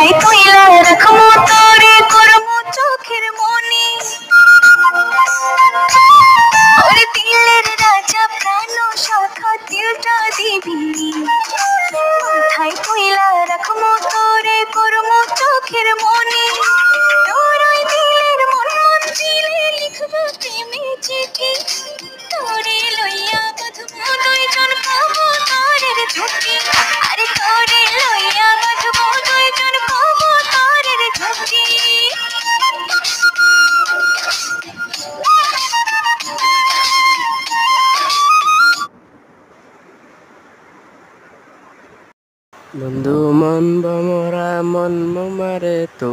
মাথায় কইলা রাখমু তোরে করমু চোখের মনি ওরে দিলের রাজা প্রাণ শাখা দিলটা দিবি মাথায় কইলা রাখমু তোরে করমু চোখের মনি তোর ওই দিলের মন মঞ্জিলে লিখবো প্রেমে চিঠি তোরে লইয়া বাঁধবো দুইজন পাবো তারের ঝুঁকি আরে তোরে লইয়া বাঁধবো দুইজন পাবো তারের ঝুঁকি বন্ধু মন বমরা মন মারে তো